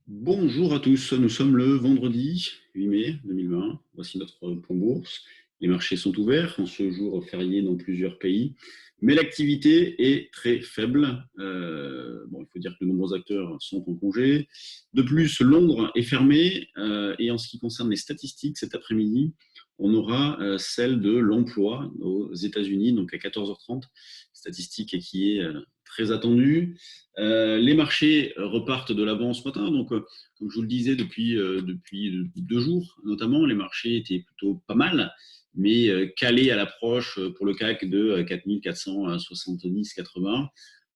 Bonjour à tous, nous sommes le vendredi 8 mai 2020. Voici notre point bourse. Les marchés sont ouverts en ce jour férié dans plusieurs pays, mais l'activité est très faible. Il faut dire que de nombreux acteurs sont en congé. De plus, Londres est fermé et en ce qui concerne les statistiques, cet après-midi, on aura celle de l'emploi aux États-Unis, donc à 14h30, statistique qui est très attendue. Les marchés repartent de l'avant ce matin. Donc, comme je vous le disais, depuis 2 jours, notamment, les marchés étaient plutôt pas mal, mais calés à l'approche pour le CAC de 4470-80.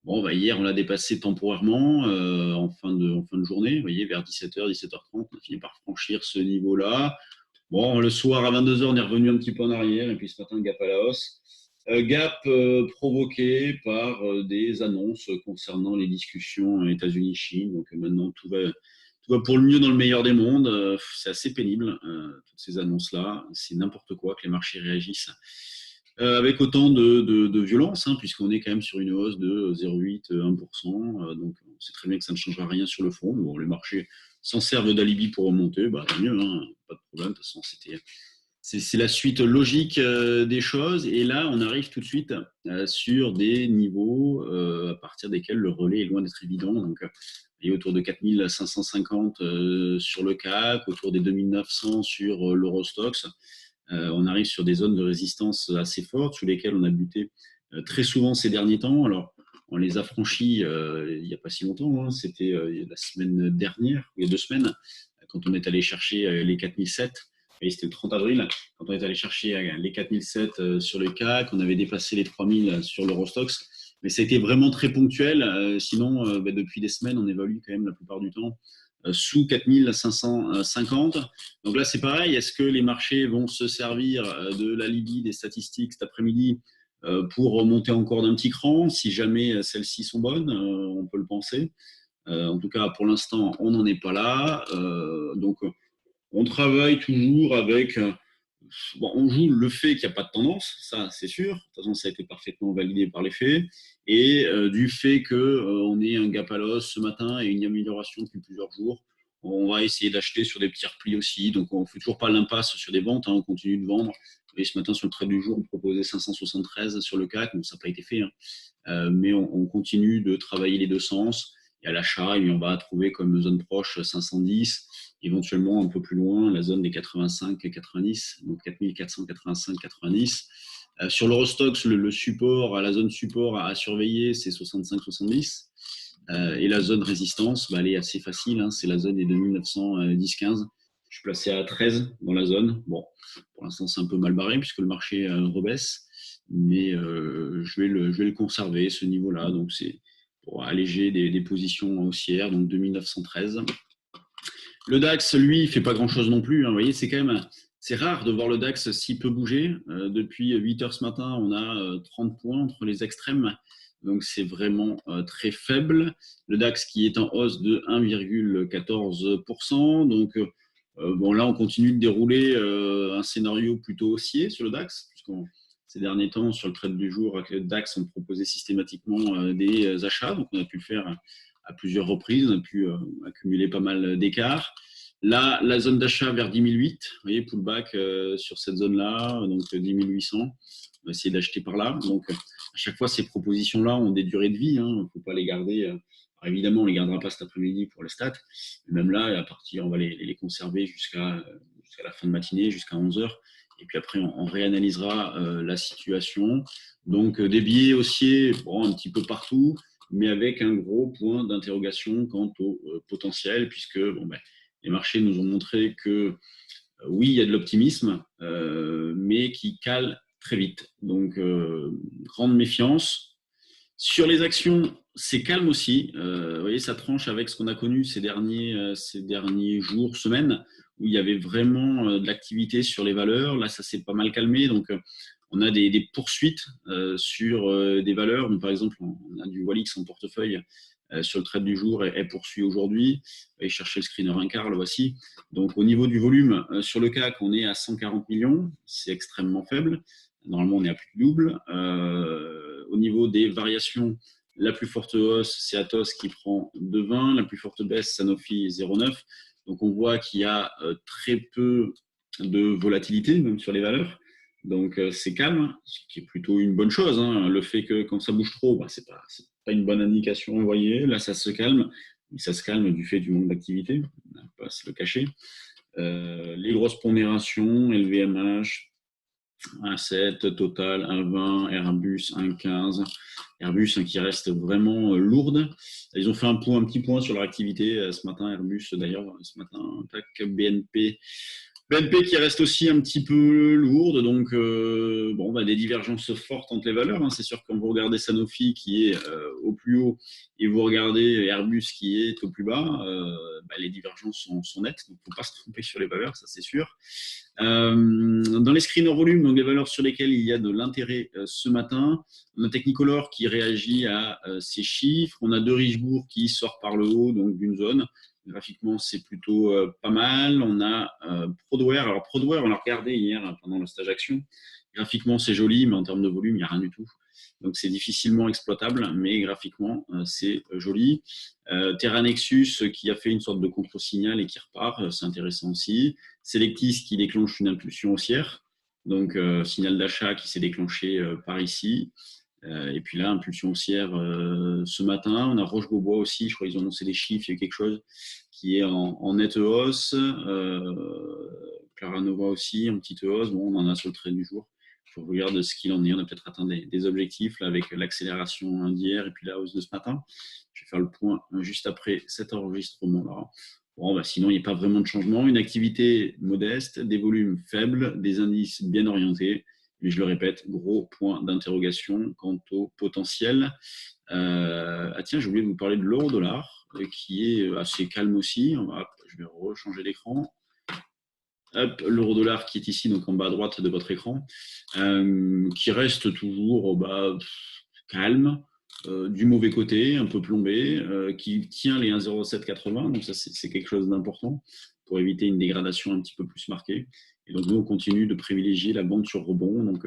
Bon, bah, hier, on l'a dépassé temporairement en fin de journée. Vous voyez, vers 17h, 17h30, on a fini par franchir ce niveau-là. Bon, le soir à 22h, on est revenu un petit peu en arrière, et puis ce matin, gap à la hausse. Gap provoqué par des annonces concernant les discussions États-Unis-Chine. Donc maintenant, tout va pour le mieux dans le meilleur des mondes. C'est assez pénible, toutes ces annonces-là. C'est n'importe quoi que les marchés réagissent avec autant de violence, hein, puisqu'on est quand même sur une hausse de 0,8-1%. Donc on sait très bien que ça ne changera rien sur le fond. Bon, les marchés s'en servent d'alibi pour remonter, bah, tant mieux, hein, pas de problème. De toute façon, c'est la suite logique des choses. Et là, on arrive tout de suite sur des niveaux à partir desquels le relais est loin d'être évident. Donc, et autour de 4550 sur le CAC, autour des 2900 sur l'Eurostoxx. On arrive sur des zones de résistance assez fortes sous lesquelles on a buté très souvent ces derniers temps. Alors, on les a franchis il n'y a pas si longtemps, hein. C'était la semaine dernière, il y a 2 semaines, quand on est allé chercher les 4007. Et c'était le 30 avril, quand on est allé chercher les 4007 sur le CAC, on avait dépassé les 3000 sur l'Eurostoxx. Mais ça a été vraiment très ponctuel. Sinon, depuis des semaines, on évalue quand même la plupart du temps sous 4550. Donc là, c'est pareil. Est-ce que les marchés vont se servir de l'alibi des statistiques cet après-midi pour remonter encore d'un petit cran? Si jamais celles-ci sont bonnes, on peut le penser. En tout cas, pour l'instant, on n'en est pas là. Donc, on travaille toujours avec. Bon, on joue le fait qu'il n'y a pas de tendance, ça c'est sûr. De toute façon, ça a été parfaitement validé par les faits. Et du fait qu'on ait un gap à l'os ce matin et une amélioration depuis plusieurs jours, on va essayer d'acheter sur des petits replis aussi. Donc on ne fait toujours pas l'impasse sur des ventes, hein, on continue de vendre. Et ce matin, sur le trade du jour, on proposait 573 sur le CAC. Bon, ça n'a pas été fait, hein. Mais on continue de travailler les deux sens. Et à l'achat, on va trouver comme zone proche 510, éventuellement un peu plus loin la zone des 85-90, donc 4485-90. Sur l'Eurostoxx, le support, la zone support à surveiller, c'est 65-70. Et la zone résistance, bah, elle est assez facile, hein, c'est la zone des 2910-15. Je suis placé à 13 dans la zone. Bon, pour l'instant, c'est un peu mal barré puisque le marché rebaisse, mais je vais le conserver, ce niveau-là. Donc, c'est pour alléger des positions haussières, donc 2913. Le DAX, lui, il fait pas grand-chose non plus, hein. Vous voyez, c'est rare de voir le DAX si peu bouger. Depuis 8 heures ce matin, on a 30 points entre les extrêmes. Donc, c'est vraiment très faible. Le DAX qui est en hausse de 1,14%. Donc, bon, là, on continue de dérouler un scénario plutôt haussier sur le DAX, puisqu'on ces derniers temps, sur le trade du jour, avec le DAX, on proposait systématiquement des achats. Donc, on a pu le faire à plusieurs reprises. On a pu accumuler pas mal d'écarts. Là, la zone d'achat vers 10 008, vous voyez, pullback sur cette zone-là, donc 10 800. On va essayer d'acheter par là. Donc, à chaque fois, ces propositions-là ont des durées de vie. Il ne faut pas les garder. Alors, évidemment, on ne les gardera pas cet après-midi pour les stats. Même là, à partir, on va les conserver jusqu'à la fin de matinée, jusqu'à 11h. Et puis après, on réanalysera la situation. Donc, des billets haussiers, bon, un petit peu partout, mais avec un gros point d'interrogation quant au potentiel, puisque les marchés nous ont montré que oui, il y a de l'optimisme, mais qui cale très vite. Donc, grande méfiance. Sur les actions, c'est calme aussi. Vous voyez, ça tranche avec ce qu'on a connu ces derniers jours, semaines, où il y avait vraiment de l'activité sur les valeurs. Là, ça s'est pas mal calmé. Donc, on a des poursuites sur des valeurs. Donc, par exemple, on a du Walix en portefeuille sur le trade du jour et poursuit aujourd'hui. Et chercher le screener un quart, le voici. Donc, au niveau du volume, sur le CAC, on est à 140 millions. C'est extrêmement faible. Normalement, on est à plus de double. Au niveau des variations, La plus forte hausse, c'est Atos qui prend 2,20. La plus forte baisse, Sanofi 0,9. Donc on voit qu'il y a très peu de volatilité, même sur les valeurs. Donc c'est calme, ce qui est plutôt une bonne chose, hein. Le fait que quand ça bouge trop, bah, c'est pas une bonne indication, vous voyez. Là, ça se calme. Mais ça se calme du fait du manque d'activité, on ne va pas se le cacher. Les grosses pondérations, LVMH, 1,7, Total 1,20, Airbus 1,15. Airbus hein, qui reste vraiment lourde. Ils ont fait un petit point sur leur activité ce matin. Airbus, d'ailleurs, ce matin, tac, BNP. BNP qui reste aussi un petit peu lourde, donc bon, bah, des divergences fortes entre les valeurs. Hein. C'est sûr que quand vous regardez Sanofi qui est au plus haut et vous regardez Airbus qui est au plus bas, bah, les divergences sont nettes. Donc, il ne faut pas se tromper sur les valeurs, ça c'est sûr. Dans les screens hors volume, donc les valeurs sur lesquelles il y a de l'intérêt ce matin, on a Technicolor qui réagit à ces chiffres. On a De Richebourg qui sort par le haut donc d'une zone. Graphiquement, c'est plutôt pas mal. On a Prodware. Alors, Prodware, on l'a regardé hier pendant le stage action. Graphiquement, c'est joli, mais en termes de volume, il n'y a rien du tout. Donc, c'est difficilement exploitable, mais graphiquement, c'est joli. Terra Nexus qui a fait une sorte de contre-signal et qui repart, c'est intéressant aussi. Selectis qui déclenche une impulsion haussière. Donc, signal d'achat qui s'est déclenché par ici. Et puis là, impulsion haussière ce matin. On a Roche-Beaubois aussi, je crois qu'ils ont annoncé des chiffres, il y a quelque chose qui est en nette hausse. Claranova aussi, en petite hausse. Bon, on en a sur le trait du jour. Je regarde ce qu'il en est. On a peut-être atteint des objectifs là, avec l'accélération d'hier et puis la hausse de ce matin. Je vais faire le point juste après cet enregistrement-là. Bon, bah, sinon, il n'y a pas vraiment de changement. Une activité modeste, des volumes faibles, des indices bien orientés. Mais je le répète, gros point d'interrogation quant au potentiel. Ah tiens, j'ai oublié de vous parler de l'euro-dollar, qui est assez calme aussi. Je vais rechanger l'écran. Hop, l'euro-dollar qui est ici, donc en bas à droite de votre écran, qui reste toujours calme, du mauvais côté, un peu plombé, qui tient les 1,0780. Donc ça, c'est quelque chose d'important pour éviter une dégradation un petit peu plus marquée. Et donc nous, on continue de privilégier la vente sur rebond. Donc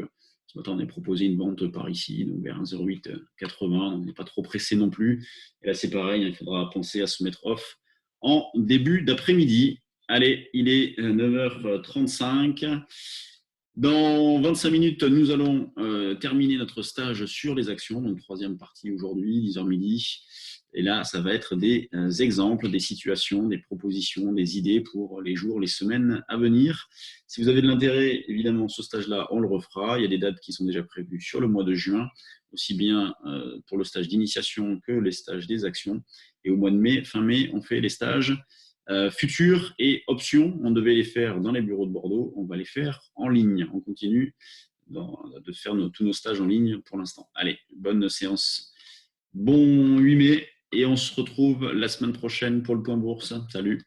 ce matin, on a proposé une vente par ici, donc vers 1,0880. On n'est pas trop pressé non plus. Et là, c'est pareil, il faudra penser à se mettre off en début d'après-midi. Allez, il est 9h35. Dans 25 minutes, nous allons terminer notre stage sur les actions, donc troisième partie aujourd'hui, 10h midi. Et là, ça va être des exemples, des situations, des propositions, des idées pour les jours, les semaines à venir. Si vous avez de l'intérêt, évidemment, ce stage-là, on le refera. Il y a des dates qui sont déjà prévues sur le mois de juin, aussi bien pour le stage d'initiation que les stages des actions. Et au mois de mai, fin mai, on fait les stages futures et options. On devait les faire dans les bureaux de Bordeaux. On va les faire en ligne. On continue de faire tous nos stages en ligne pour l'instant. Allez, bonne séance. Bon 8 mai. Et on se retrouve la semaine prochaine pour le point bourse. Salut.